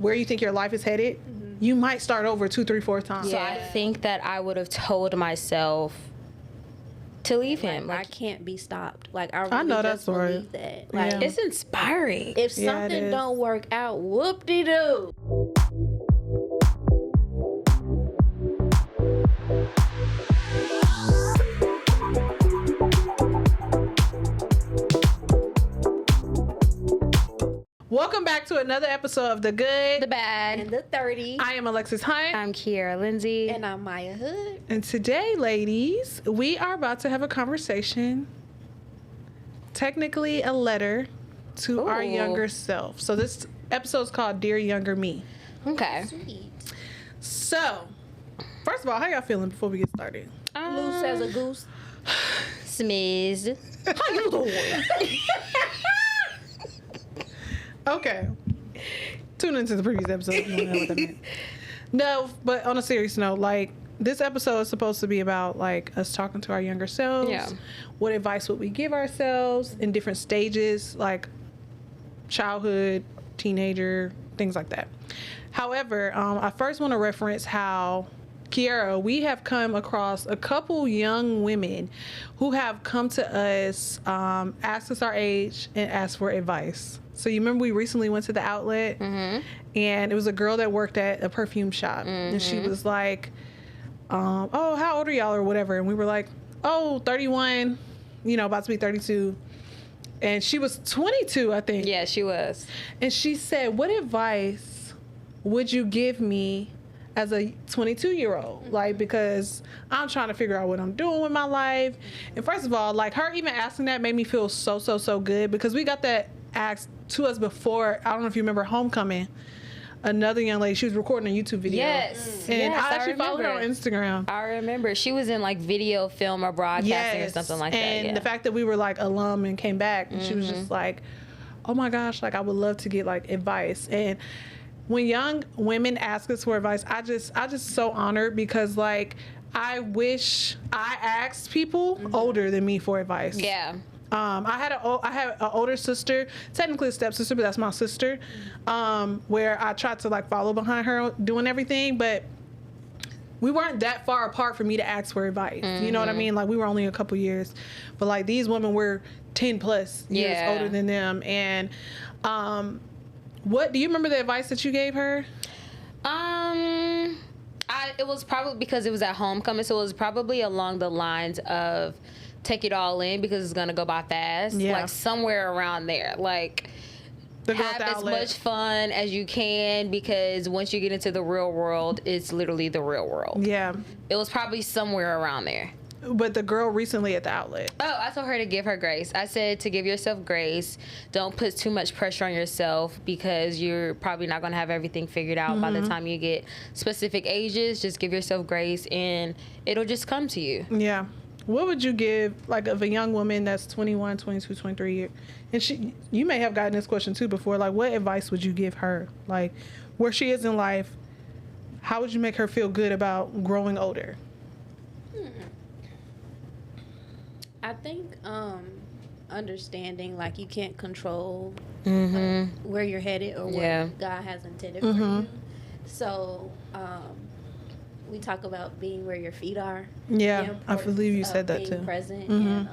where you think your life is headed, you might start over 2, 3, 4 times. So I think that I would have told myself to leave him. Like, I can't be stopped. Like, I really know just that's right. believe that. Like, It's inspiring. if something don't work out, whoop-de-doo. Welcome back to another episode of The Good, The Bad, And the 30. I am Alexis Hunt. I'm Kiera Lindsay. And I'm Maya Hood. And today, ladies, we are about to have a conversation, technically a letter to our younger self. So this episode is called Dear Younger Me. Okay. Sweet. So, first of all, how y'all feeling before we get started? Loose as a goose. Smiz. How you doing? Okay. Tune into the previous episode if you want to know what that meant. No, but on a serious note, like, this episode is supposed to be about, like, us talking to our younger selves. Yeah. What advice would we give ourselves in different stages, like childhood, teenager, things like that. However, I first want to reference how, Kiera, we have come across a couple young women who have come to us, asked us our age, and asked for advice. So you remember we recently went to the outlet, and it was a girl that worked at a perfume shop, and she was like, oh, how old are y'all or whatever? And we were like, oh, 31, you know, about to be 32. And she was 22, I think. Yeah, she was. And she said, what advice would you give me as a 22-year-old? Like, because I'm trying to figure out what I'm doing with my life. And first of all, like, her even asking that made me feel so good, because we got that asked to us before. I don't know if you remember Homecoming. Another young lady, she was recording a YouTube video. Yes. And yes, I actually followed her on Instagram. I remember. She was in like video, film, or broadcasting or something like that. And the fact that we were like alum and came back, and she was just like, oh my gosh, like I would love to get like advice. And when young women ask us for advice, I just so honored, because like I wish I asked people older than me for advice. Yeah. I had an older sister, technically a stepsister, but that's my sister, where I tried to like follow behind her doing everything, but we weren't that far apart for me to ask for advice. You know what I mean? Like, we were only a couple years, but like these women were 10 plus years older than them. And what do you remember the advice that you gave her? It was probably because it was at homecoming, so it was probably along the lines of take it all in because it's gonna go by fast. Like somewhere around there. Like, have as much fun as you can, because once you get into the real world, it's literally the real world. Yeah. It was probably somewhere around there. But the girl recently at the outlet. Oh, I told her to give her grace. I said to give yourself grace. Don't put too much pressure on yourself, because you're probably not going to have everything figured out by the time you get specific ages. Just give yourself grace and it'll just come to you. Yeah. What would you give, like, of a young woman that's 21, 22, 23 years? And you may have gotten this question too before. Like, what advice would you give her? Like, where she is in life, how would you make her feel good about growing older? I think understanding, like, you can't control where you're headed or what God has intended for you. So we talk about being where your feet are. Yeah, I believe you said that too. Being present and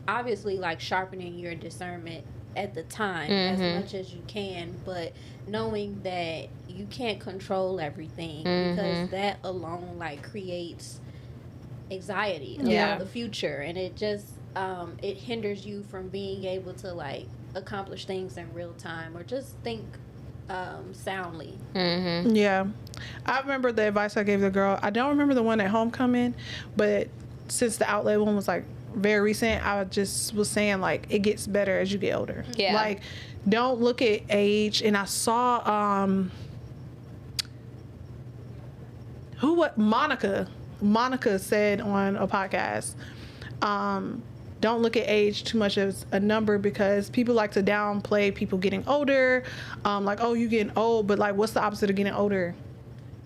obviously, like, sharpening your discernment at the time as much as you can, but knowing that you can't control everything, because that alone, like, creates anxiety about the future, and it just it hinders you from being able to, like, accomplish things in real time or just think soundly. Yeah, I remember the advice I gave the girl. I don't remember the one at homecoming, but since the outlet one was like very recent, I just was saying, like, it gets better as you get older. Like, don't look at age. And I saw Monica said on a podcast, don't look at age too much as a number, because people like to downplay people getting older. Like, oh, you getting old, but like, what's the opposite of getting older?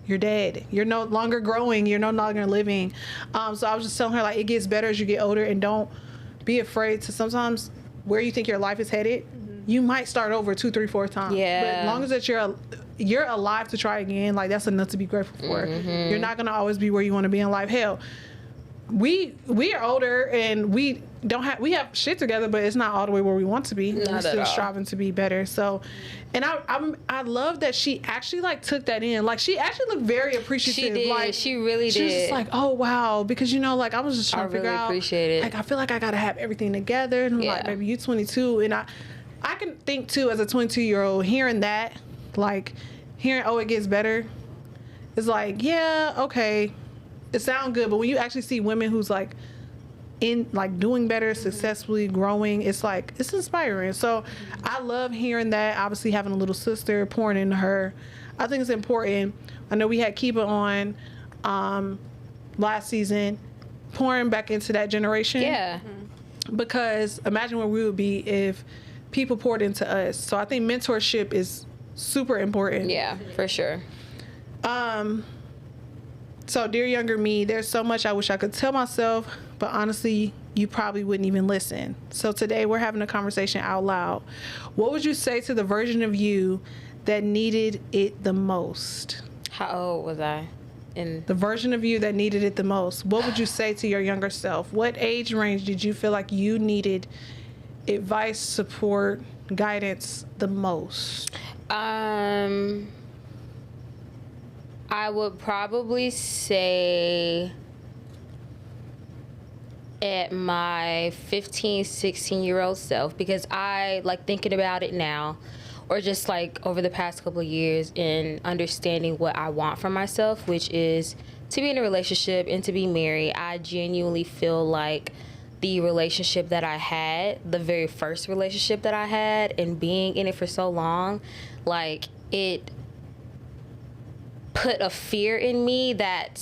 You're dead. You're no longer growing. You're no longer living. So I was just telling her, like, it gets better as you get older, and don't be afraid to sometimes where you think your life is headed. You might start over 2, 3, 4 times. Yeah. But as long as that you're you're alive to try again. Like, that's enough to be grateful for. Mm-hmm. You're not gonna always be where you want to be in life. Hell, we are older and we have shit together, but it's not all the way where we want to be. We're still striving to be better. So, and I love that she actually like took that in. Like, she actually looked very appreciative. She did. Like, she really did. She was just like, oh wow, because you know, like I was just trying to figure out. Appreciate it. Like, I feel like I gotta have everything together. And I'm like, baby, you 22, and I can think too as a 22-year-old hearing that, like hearing, oh, it gets better. It's like, yeah, okay. It sounds good, but when you actually see women who's like in like doing better, successfully growing, it's like it's inspiring. So I love hearing that. Obviously, having a little sister, pouring into her, I think it's important. I know we had Kiba on last season, pouring back into that generation. Yeah. Because imagine where we would be if people poured into us. So I think mentorship is super important. Yeah, for sure. So, dear younger me, there's so much I wish I could tell myself, but honestly, you probably wouldn't even listen. So today we're having a conversation out loud. What would you say to the version of you that needed it the most? How old was I? The version of you that needed it the most. What would you say to your younger self? What age range did you feel like you needed advice, support, guidance the most? I would probably say at my 15, 16-year-old self, because I like thinking about it now, or just like over the past couple of years and understanding what I want from myself, which is to be in a relationship and to be married. I genuinely feel like the relationship that I had, the very first relationship that I had, and being in it for so long, like it put a fear in me that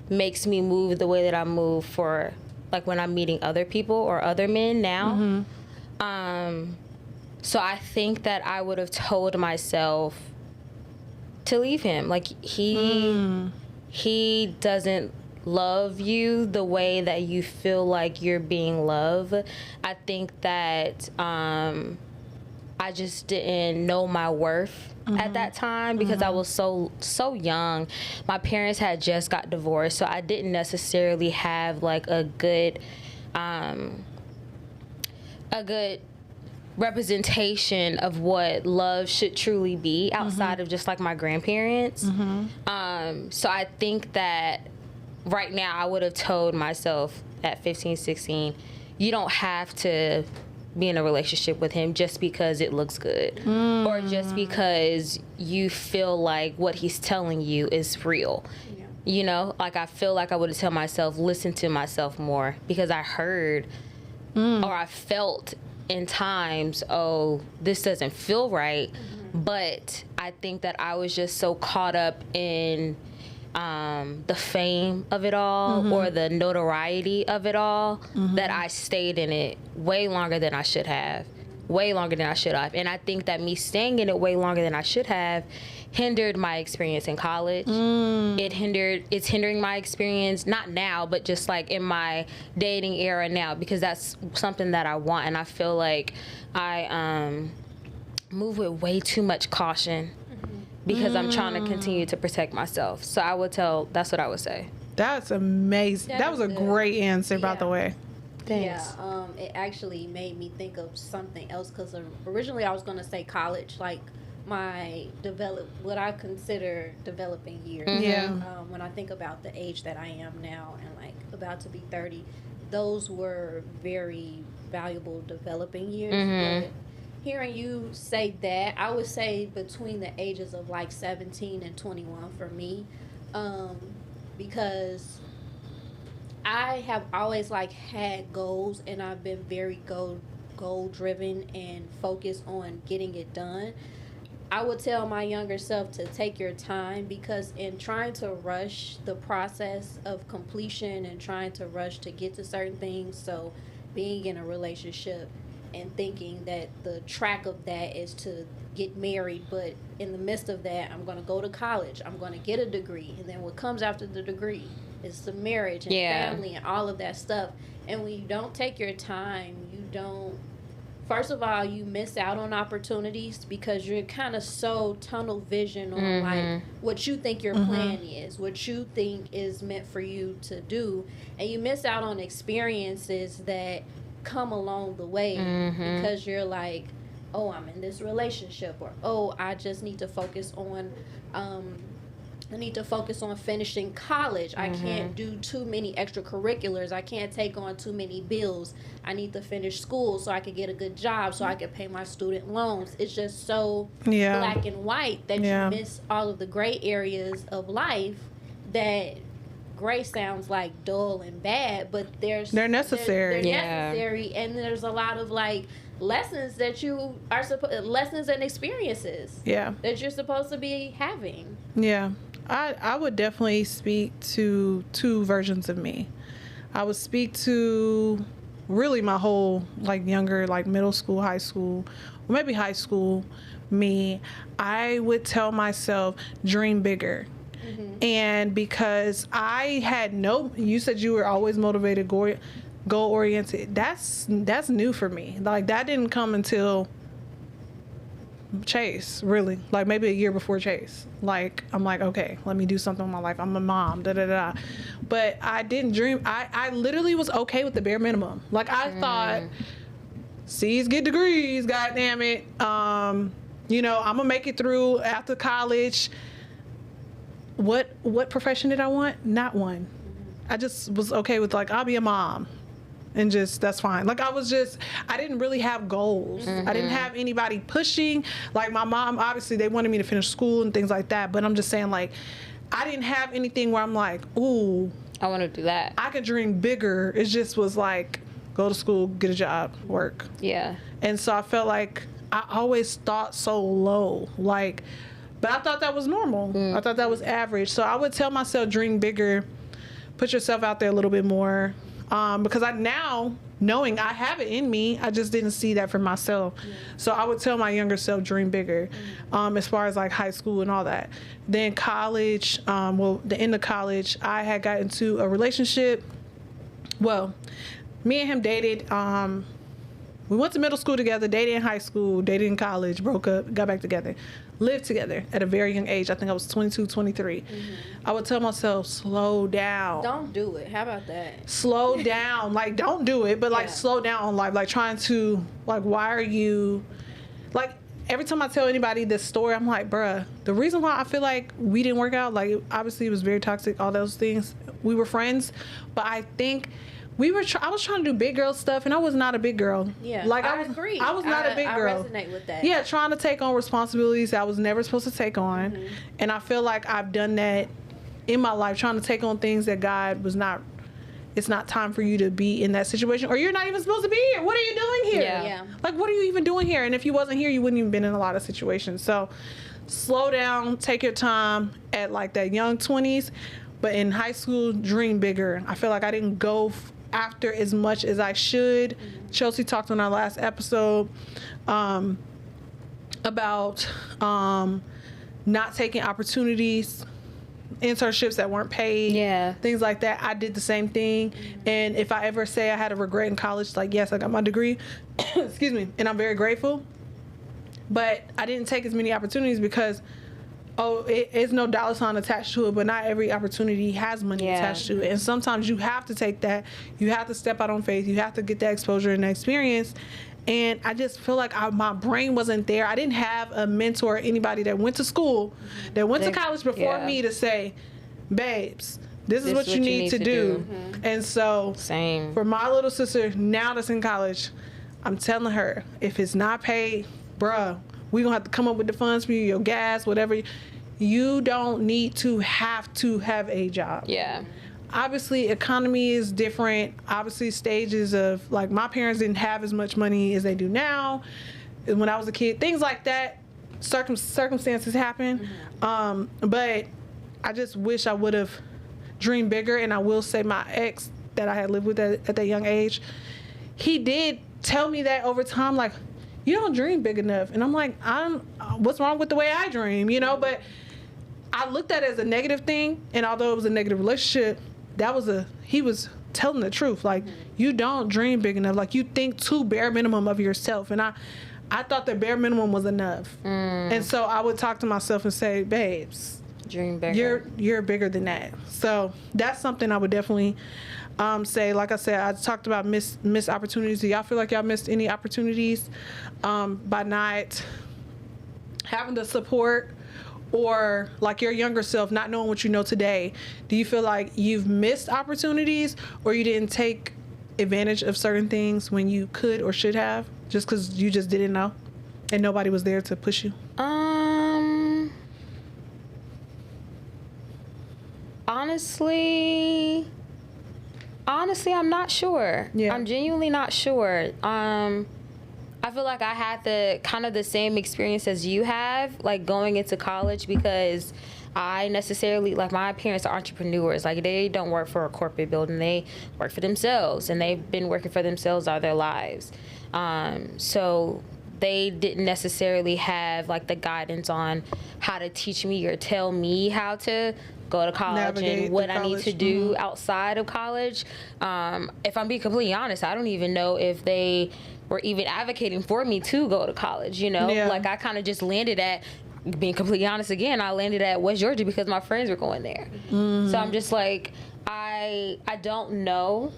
makes me move the way that I move for like when I'm meeting other people or other men now. So I think that I would have told myself to leave him. Like he doesn't love you the way that you feel like you're being loved. I think that I just didn't know my worth at that time because I was so young. My parents had just got divorced, so I didn't necessarily have like a good representation of what love should truly be outside of just like my grandparents. So I think that right now I would have told myself at 15, 16, you don't have to be in a relationship with him just because it looks good or just because you feel like what he's telling you is real. You know, like I feel like I would have told myself, listen to myself more, because I heard or I felt in times, oh, this doesn't feel right. But I think that I was just so caught up in the fame of it all or the notoriety of it all that I stayed in it way longer than I should have. And I think that me staying in it way longer than I should have hindered my experience in college. It's hindering my experience, not now, but just like in my dating era now, because that's something that I want. And I feel like I move with way too much caution because I'm trying to continue to protect myself. So that's what I would say. That's amazing. That was a great answer, by the way. Thanks. Yeah, it actually made me think of something else, because originally I was going to say college, like what I consider developing years. When I think about the age that I am now and like about to be 30, those were very valuable developing years. But hearing you say that, I would say between the ages of like 17 and 21 for me, because I have always like had goals, and I've been very goal driven and focused on getting it done. I would tell my younger self to take your time, because in trying to rush the process of completion and trying to rush to get to certain things, so being in a relationship and thinking that the track of that is to get married, but in the midst of that, I'm going to go to college, I'm going to get a degree, and then what comes after the degree is the marriage and family and all of that stuff. And when you don't take your time, you don't first of all, you miss out on opportunities because you're kind of so tunnel vision on like what you think your plan is, what you think is meant for you to do, and you miss out on experiences that come along the way because you're like, oh, I'm in this relationship, or oh, I just need to focus on finishing college. I can't do too many extracurriculars. I can't take on too many bills. I need to finish school so I can get a good job so I can pay my student loans. It's just so black and white that you miss all of the gray areas of life. That gray sounds like dull and bad, but they're necessary. They're necessary, and there's a lot of like lessons that you are lessons and experiences that you're supposed to be having. I would definitely speak to two versions of me. I would speak to really my whole like younger, like middle school, high school, or maybe high school me. I would tell myself, dream bigger. And because I had you said you were always motivated, goal oriented. That's new for me. Like that didn't come until Chase, really. Like maybe a year before Chase. Like I'm like, okay, let me do something with my life. I'm a mom, But I didn't dream. I literally was okay with the bare minimum. Like I thought, C's get degrees, god damn it. I'm gonna make it through after college. What profession did I want? Not one. I just was okay with like, I'll be a mom. And just, that's fine. Like I didn't really have goals. I didn't have anybody pushing. Like my mom, obviously they wanted me to finish school and things like that. But I'm just saying like, I didn't have anything where I'm like, ooh, I want to do that. I could dream bigger. It just was like, go to school, get a job, work. Yeah. And so I felt like I always thought so low. Like, but I thought that was normal. I thought that was average. So I would tell myself, dream bigger, put yourself out there a little bit more. Because knowing I have it in me, I just didn't see that for myself. So I would tell my younger self, dream bigger, as far as like high school and all that. Then college, the end of college, I had got into a relationship. Well, me and him dated. We went to middle school together, dated in high school, dated in college, broke up, got back together. Lived together at a very young age. I think I was 22, 23. I would tell myself, slow down. Don't do it. How about that? Slow down. Like, don't do it, but like slow down on life. Like trying to, like, why are you, like, every time I tell anybody this story, I'm like, bruh, the reason why I feel like we didn't work out, like, obviously it was very toxic, all those things. We were friends, but I think I was trying to do big girl stuff, and I was not a big girl. Yeah, like I agree. I was not a big girl. I resonate with that. Yeah, trying to take on responsibilities I was never supposed to take on, and I feel like I've done that in my life, trying to take on things that God was not. It's not time for you to be in that situation, or you're not even supposed to be here. What are you doing here? Yeah. Like, what are you even doing here? And if you wasn't here, you wouldn't even been in a lot of situations. So, slow down, take your time at like that young 20s, but in high school, dream bigger. I feel like I didn't go after as much as I should. Chelsea talked on our last episode about not taking opportunities, internships that weren't paid, things like that. I did the same thing. And if I ever say I had a regret in college, like, yes, I got my degree, excuse me, and I'm very grateful, but I didn't take as many opportunities because it's no dollar sign attached to it, but not every opportunity has money attached to it. And sometimes you have to take that. You have to step out on faith. You have to get that exposure and experience. And I just feel like my brain wasn't there. I didn't have a mentor or anybody that went to school, that went to college before me to say, babes, this is what you need to do. And so for my little sister now that's in college, I'm telling her, if it's not paid, bruh, we're going to have to come up with the funds for you, your gas, whatever. You don't need to have a job. Yeah. Obviously, economy is different. Obviously, stages of, like, my parents didn't have as much money as they do now. When I was a kid, things like that, circumstances happen. But I just wish I would have dreamed bigger. And I will say my ex that I had lived with at that young age, he did tell me that over time, like, you don't dream big enough. And I'm like, what's wrong with the way I dream, But I looked at it as a negative thing. And although it was a negative relationship, he was telling the truth. Like, you don't dream big enough. Like, you think too bare minimum of yourself. And I thought the bare minimum was enough. And so I would talk to myself and say, babes, dream bigger. You're bigger than that. So that's something I would definitely say. Like I said, I talked about missed opportunities. Do y'all feel like y'all missed any opportunities by not having the support, or like your younger self not knowing what you know today? Do you feel like you've missed opportunities, or you didn't take advantage of certain things when you could or should have, just because you just didn't know and nobody was there to push you? Honestly, I'm not sure. Yeah. I'm genuinely not sure. I feel like I had the same experience as you have, like going into college, because I necessarily, like, my parents are entrepreneurs. Like, they don't work for a corporate building. They work for themselves, and they've been working for themselves all their lives. So they didn't necessarily have, like, the guidance on how to teach me or tell me how to go to college, navigate and what I need to do outside of college. If I'm being completely honest, I don't even know if they were even advocating for me to go to college, you know? Yeah. Like, I kind of just landed at, being completely honest again, I landed at West Georgia because my friends were going there. So I'm just like, I don't know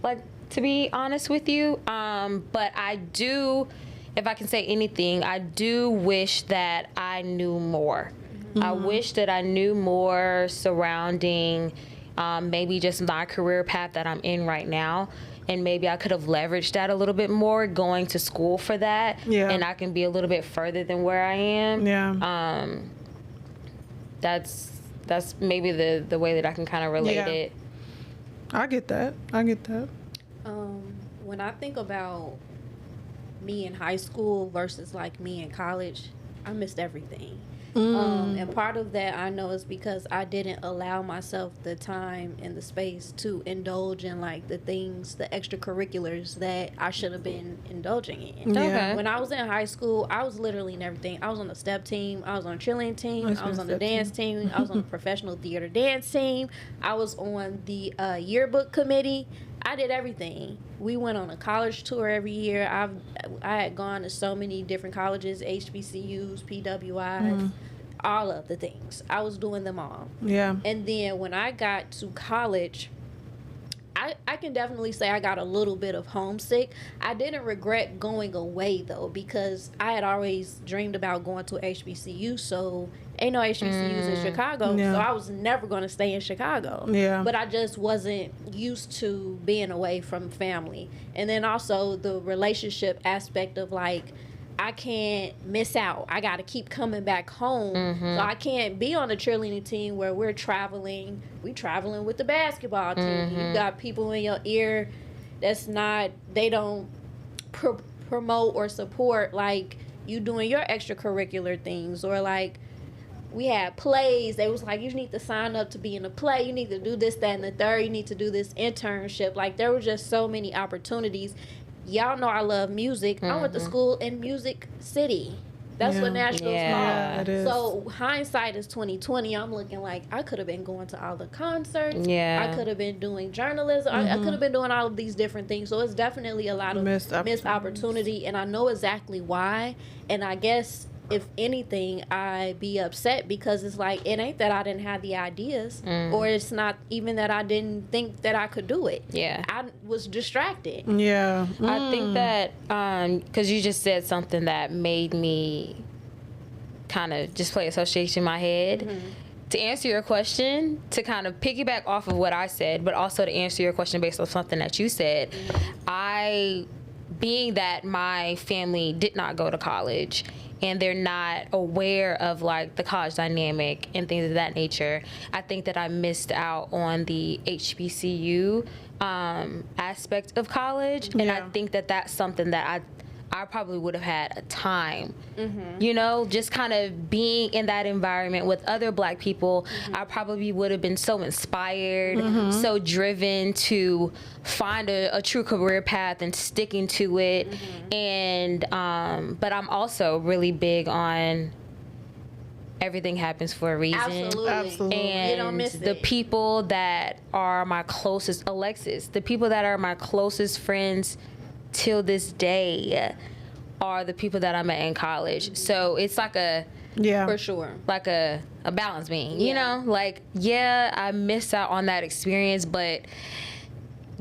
like, to be honest with you. But I do, if I can say anything, I do wish that I knew more. I wish that I knew more surrounding maybe just my career path that I'm in right now. And maybe I could have leveraged that a little bit more, going to school for that. Yeah. And I can be a little bit further than where I am. Yeah. That's maybe the way that I can kind of relate it. I get that. When I think about me in high school versus like me in college, I missed everything. And part of that I know is because I didn't allow myself the time and the space to indulge in like the things, the extracurriculars that I should have been indulging in. Yeah. Okay. When I was in high school, I was literally in everything. I was on the step team, I was on a cheerleading team, I was on the dance team, I was on the professional theater dance team, I was on the yearbook committee. I did everything. We went on a college tour every year. I had gone to so many different colleges, HBCUs, PWIs, all of the things. I was doing them all. Yeah. And then when I got to college, I can definitely say I got a little bit of homesick. I didn't regret going away, though, because I had always dreamed about going to HBCU, so ain't no HBCUs in Chicago, so I was never going to stay in Chicago. Yeah. But I just wasn't used to being away from family. And then also the relationship aspect of, like, I can't miss out. I got to keep coming back home. So I can't be on a cheerleading team where we're traveling. We traveling with the basketball team. You got people in your ear that's not, they don't promote or support, like, you doing your extracurricular things. Or, like, we had plays. They was like, you need to sign up to be in a play. You need to do this, that, and the third. You need to do this internship. Like, there were just so many opportunities. Y'all know I love music. I went to school in Music City. That's what Nashville's called. It is. So hindsight is 2020. I'm looking like I could have been going to all the concerts. Yeah. I could have been doing journalism. I could have been doing all of these different things. So it's definitely a lot of missed opportunity. And I know exactly why. And I guess, if anything, I be upset because it's like, it ain't that I didn't have the ideas, or it's not even that I didn't think that I could do it. Yeah. I was distracted. Yeah. I think that, because you just said something that made me kind of just play association in my head. To answer your question, to kind of piggyback off of what I said, but also to answer your question based on something that you said, being that my family did not go to college, and they're not aware of, like, the college dynamic and things of that nature, I think that I missed out on the HBCU aspect of college. And I think that that's something that I probably would have had a time, you know, just kind of being in that environment with other Black people. I probably would have been so inspired, so driven to find a true career path and sticking to it. And but I'm also really big on everything happens for a reason. Absolutely. And you don't miss the people that are my closest, Alexis, the people that are my closest friends till this day are the people that I met in college. So it's like for sure, like a balance beam, you know? Like, yeah, I missed out on that experience, but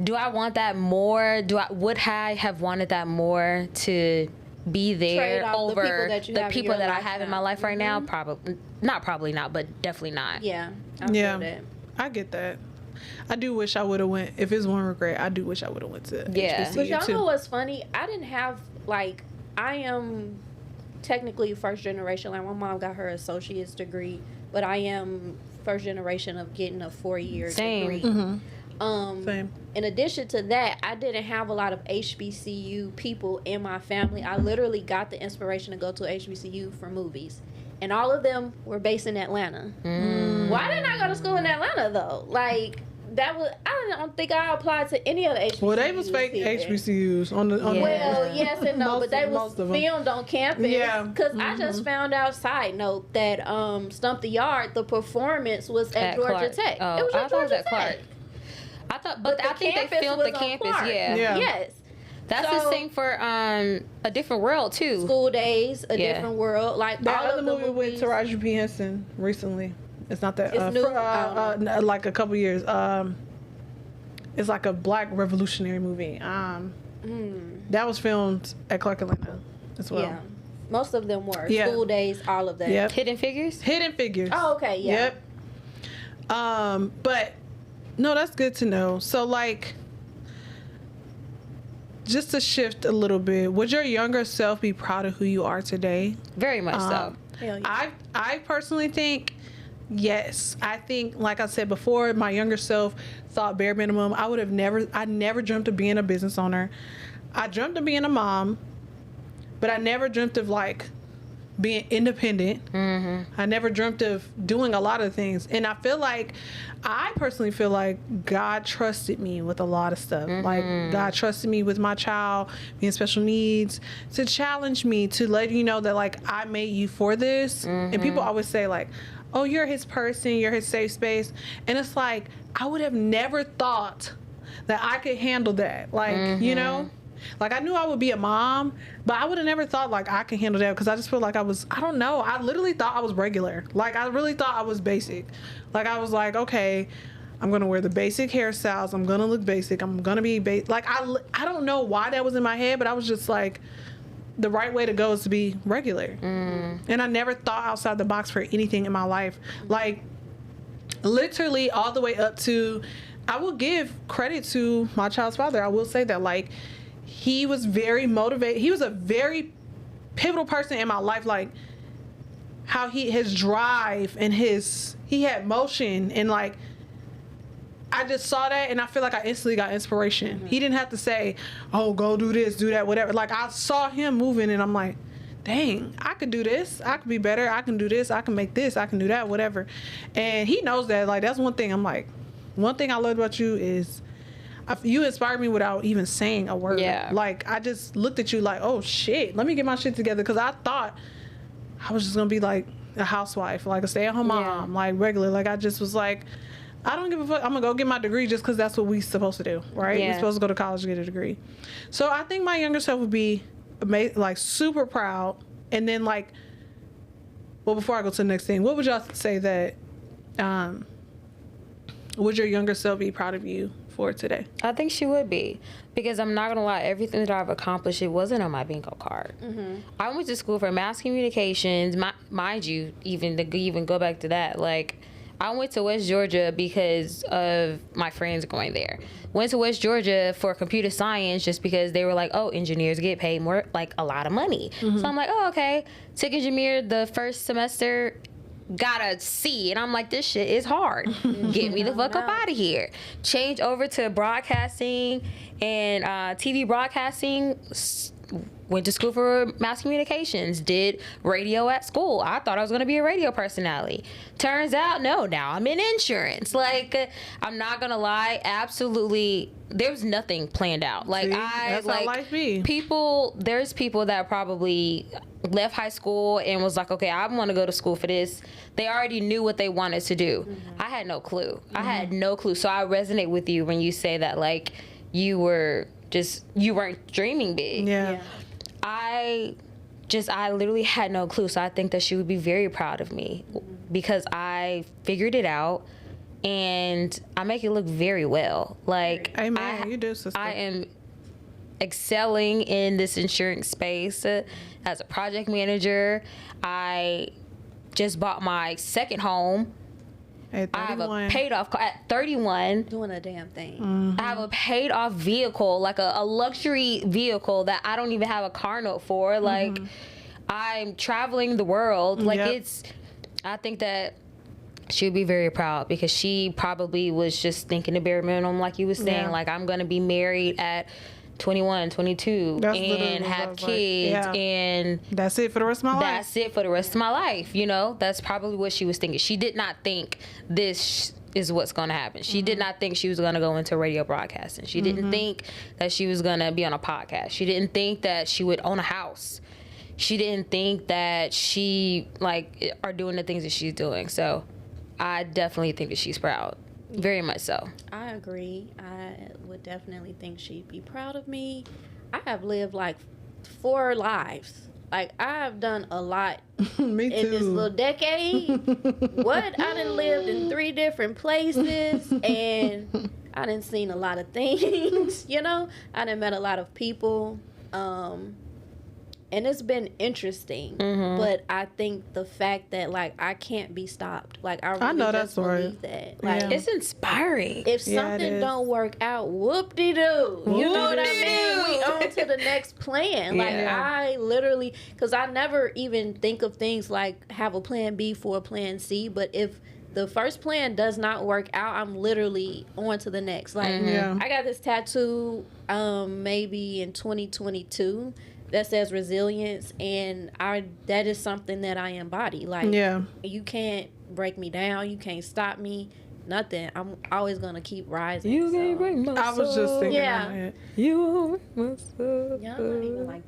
do I want that more? Would I have wanted that more to be there over the people that I have in my life right now? Probably not, but definitely not. Yeah, I feel that. I get that. I do wish I would have went. If it's one regret, I do wish I would have went to HBCU But y'all know what's funny? I didn't have, like, I am technically first generation. Like, my mom got her associate's degree, but I am first generation of getting a 4-year degree. Same. In addition to that, I didn't have a lot of HBCU people in my family. I literally got the inspiration to go to HBCU for movies. And all of them were based in Atlanta. Why didn't I go to school in Atlanta, though? Like, that was, I don't think I applied to any of the HBCUs. Well, they was fake HBCUs on the Well, yes and no, but they was filmed on campus. Yeah. Because I just found out, side note, that Stump the Yard, the performance was at Georgia Clark. Tech. Oh, it was at Georgia Tech. Clark. I thought, but I think they filmed the campus. Yeah. Yes. That's the same for A Different World too. School Days, A Different World. Like that all other of the movie with Taraji P. Henson recently. It's not that. It's new. Like a couple years. It's like a Black revolutionary movie. That was filmed at Clark Atlanta as well. Yeah. Most of them were. Yeah. School Days, all of that. Yep. Hidden Figures. Hidden Figures. Oh, okay. Yeah. Yep. But no, that's good to know. So, like, just to shift a little bit, would your younger self be proud of who you are today? Very much so. Hell yeah. I personally think yes. I think, like I said before, my younger self thought bare minimum. I never dreamt of being a business owner. I dreamt of being a mom, but I never dreamt of, like, being independent. I never dreamt of doing a lot of things. And I personally feel like God trusted me with a lot of stuff. Like, God trusted me with my child being special needs, to challenge me, to let you know that, like, I made you for this. And people always say, like, oh, you're his person, you're his safe space. And it's like, I would have never thought that I could handle that. Like, you know? Like, I knew I would be a mom, but I would have never thought, like, I could handle that, because I just feel like I don't know. I literally thought I was regular. Like, I really thought I was basic. Like, I was like, okay, I'm going to wear the basic hairstyles. I'm going to look basic. I'm going to be like, I don't know why that was in my head, but I was just like, the right way to go is to be regular. And I never thought outside the box for anything in my life. Like, literally all the way up to, I will give credit to my child's father. I will say that, like, he was very motivated. He was a very pivotal person in my life. Like, how his drive and he had motion, and, like, I just saw that, and I feel like I instantly got inspiration. He didn't have to say, oh, go do this, do that, whatever. Like, I saw him moving, and I'm like, dang, I could do this. I could be better. I can do this. I can make this. I can do that, whatever. And he knows that. Like, that's one thing. I'm like, one thing I love about you is you inspired me without even saying a word. Yeah. Like, I just looked at you like, oh, shit, let me get my shit together. Because I thought I was just going to be, like, a housewife, like a stay-at-home mom, like, regular. Like, I just was like, I don't give a fuck. I'm going to go get my degree just because that's what we supposed to do, right? We're supposed to go to college to get a degree. So I think my younger self would be, like, super proud. And then, like, well, before I go to the next thing, what would y'all say that, would your younger self be proud of you for today? I think she would be, because I'm not gonna lie, everything that I've accomplished, it wasn't on my bingo card. I went to school for mass communications. Mind you, even go back to that, like, I went to West Georgia because of my friends going there. Went to West Georgia for computer science just because they were like, oh, engineers get paid more, like, a lot of money. So I'm like, oh, okay. Took engineer the first semester, got a C, and I'm like, this shit is hard. Get me the fuck up out of here. Change over to broadcasting and TV broadcasting. Went to school for mass communications, did radio at school. I thought I was going to be a radio personality. Turns out, no, now I'm in insurance. Like, I'm not going to lie, absolutely, there's nothing planned out. Like, that's like, how life be. there's people that probably left high school and was like, okay, I want to go to school for this. They already knew what they wanted to do. I had no clue. I had no clue. So I resonate with you when you say that, like, you weren't dreaming big. Yeah. I literally had no clue. So I think that she would be very proud of me because I figured it out and I make it look very well. Like, amen. You do, sister. I am excelling in this insurance space as a project manager. I just bought my second home. At 31. I have a paid off car at 31. Doing a damn thing. I have a paid off vehicle, like a luxury vehicle that I don't even have a car note for. Like, I'm traveling the world. Like, I think that she would be very proud because she probably was just thinking the bare minimum, like you was saying. Like, I'm going to be married at 21, 22, and have kids, and that's it for the rest of my life. That's it for the rest of my life. You know, that's probably what she was thinking. She did not think this is what's going to happen. She did not think she was going to go into radio broadcasting. She didn't think that she was going to be on a podcast. She didn't think that she would own a house. She didn't think that she, like, are doing the things that she's doing. So I definitely think that she's proud. Very much so. I agree. I would definitely think she'd be proud of me. I have lived like 4 lives. Like, I have done a lot Me too. in this little decade. What? I done lived in 3 different places and I done seen a lot of things, you know? I done met a lot of people. And it's been interesting, but I think the fact that, like, I can't be stopped. Like, I really know just that's believe right. that. Like, It's inspiring. if something don't work out, whoop-de-doo. You know what I mean? We on to the next plan. Like, I literally, because I never even think of things like have a plan B for a plan C, but if the first plan does not work out, I'm literally on to the next. Like, I got this tattoo maybe in 2022 that says resilience, and that is something that I embody. Like, you can't break me down, you can't stop me, nothing. I'm always gonna keep rising. You can't break my soul. I was just thinking that. You won't break my soul. Y'all not even like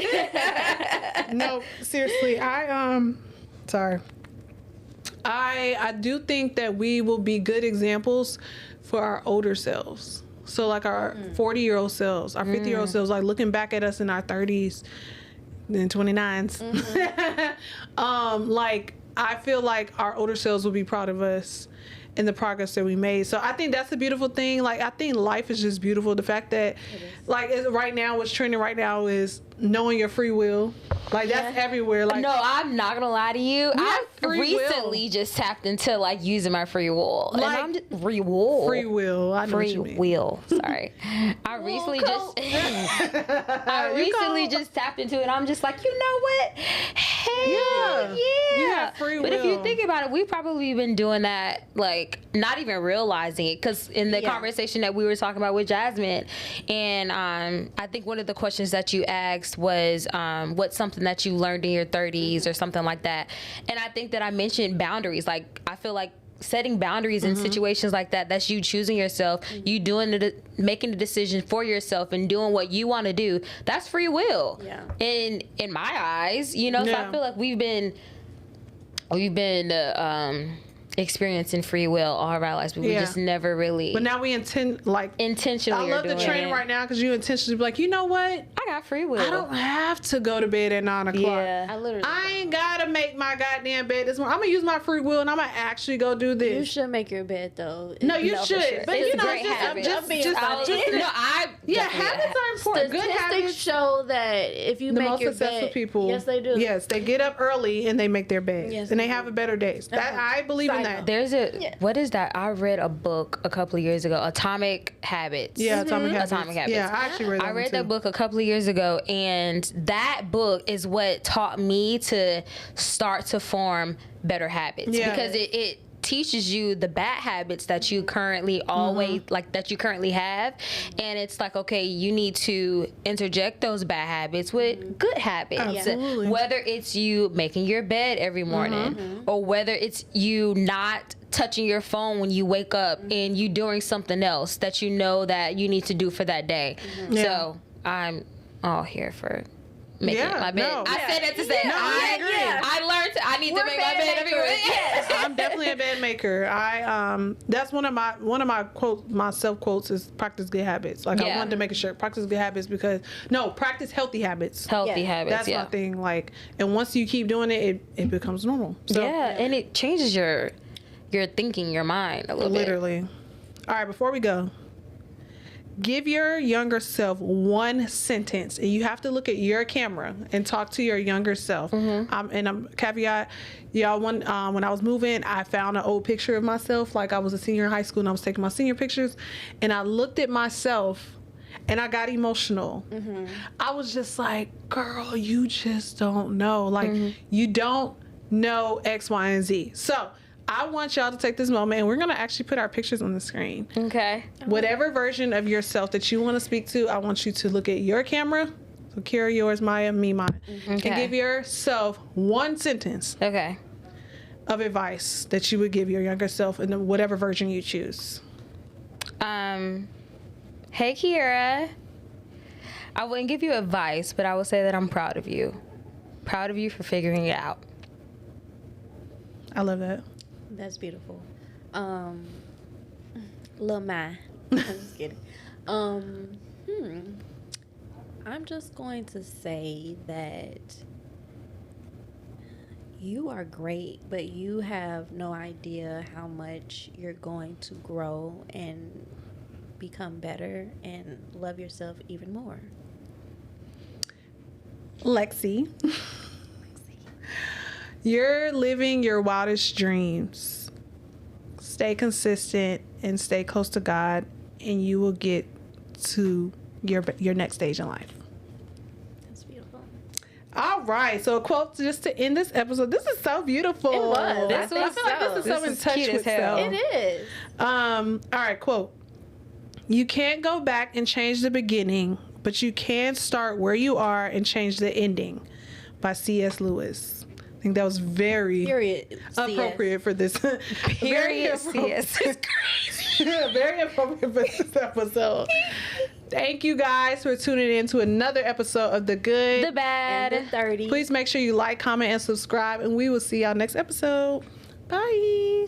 that. No, seriously, sorry. I do think that we will be good examples for our older selves. So, like, our 40-year-old selves, our 50-year-old selves, like, looking back at us in our 30s and 29s. Like, I feel like our older selves will be proud of us and the progress that we made. So I think that's a beautiful thing. Like, I think life is just beautiful. The fact that, like, right now, what's trending right now is knowing your free will. Like, that's everywhere. Like, no, I'm not gonna lie to you. I recently just tapped into, like, using my free will. Like, and I'm just, free will. Free will. I know what you mean. Free will. Sorry. I recently just tapped into it. I'm just like, you know what? Hey, You have free will. But if you think about it, we've probably been doing that, like, not even realizing it. Because in the conversation that we were talking about with Jasmine, and I think one of the questions that you asked was, what's something that you learned in your 30s or something like that. And I think that I mentioned boundaries. Like, I feel like setting boundaries in situations like that, that's you choosing yourself, you making the decision for yourself and doing what you want to do. That's free will. In my eyes, you know. So I feel like we've been experiencing free will all of our lives, but we just never really. But now we intentionally. I love the training right now because you intentionally be like, you know what? I got free will. I don't have to go to bed at 9 o'clock. I ain't gotta make my goddamn bed this morning. I'm gonna use my free will and I'm gonna actually go do this. You should make your bed though. No, you should. Sure. But it's you know, great habits. habits are important. Good habits show that if you make your bed, successful people, yes, they do. Yes, they get up early and they make their bed, and they have a better days. That I believe in that. There's what is that? I read a book a couple of years ago, Atomic Habits. Yeah, Atomic Habits. Yeah, I actually read that book a couple of years ago, and that book is what taught me to start to form better habits because it teaches you the bad habits that you currently that you currently have, and it's like, okay, you need to interject those bad habits with good habits. Absolutely. Whether it's you making your bed every morning or whether it's you not touching your phone when you wake up and you doing something else that you know that you need to do for that day. So I'm all here for make it my bed. No. I said that to say I agree. I learned I need to make my bed every week. Yes. I'm definitely a bed maker. That's one of my quotes, my self quotes is practice good habits. Like I wanted to make a shirt, practice good habits practice healthy habits. Healthy habits. That's my thing. Like, and once you keep doing it becomes normal. So, and it changes your thinking, your mind a little bit. Literally. All right, before we go, give your younger self one sentence, and you have to look at your camera and talk to your younger self. And I'm caveat, y'all. When I was moving, I found an old picture of myself. Like I was a senior in high school, and I was taking my senior pictures, and I looked at myself, and I got emotional. I was just like, "Girl, you just don't know. Like you don't know X, Y, and Z." So I want y'all to take this moment, and we're going to actually put our pictures on the screen. Okay. Whatever version of yourself that you want to speak to, I want you to look at your camera. So Kiera, yours, Maya, me, mine. And give yourself one sentence of advice that you would give your younger self in whatever version you choose. Hey, Kiera. I wouldn't give you advice, but I would say that I'm proud of you. Proud of you for figuring it out. I love that. That's beautiful. Lil Ma. I'm just kidding. I'm just going to say that you are great, but you have no idea how much you're going to grow and become better and love yourself even more. Lexi. You're living your wildest dreams. Stay consistent and stay close to God, and you will get to your next stage in life. That's beautiful. All right, so a quote just to end this episode. This is so beautiful. It was. I feel like this is so in touch cute with as hell. self. It is. All right, quote. You can't go back and change the beginning, but you can start where you are and change the ending, by C.S. Lewis. I think that was very appropriate for this. Period. CS. Very appropriate for this episode. Thank you guys for tuning in to another episode of The Good, The Bad, and the 30. Please make sure you like, comment, and subscribe, and we will see y'all next episode. Bye.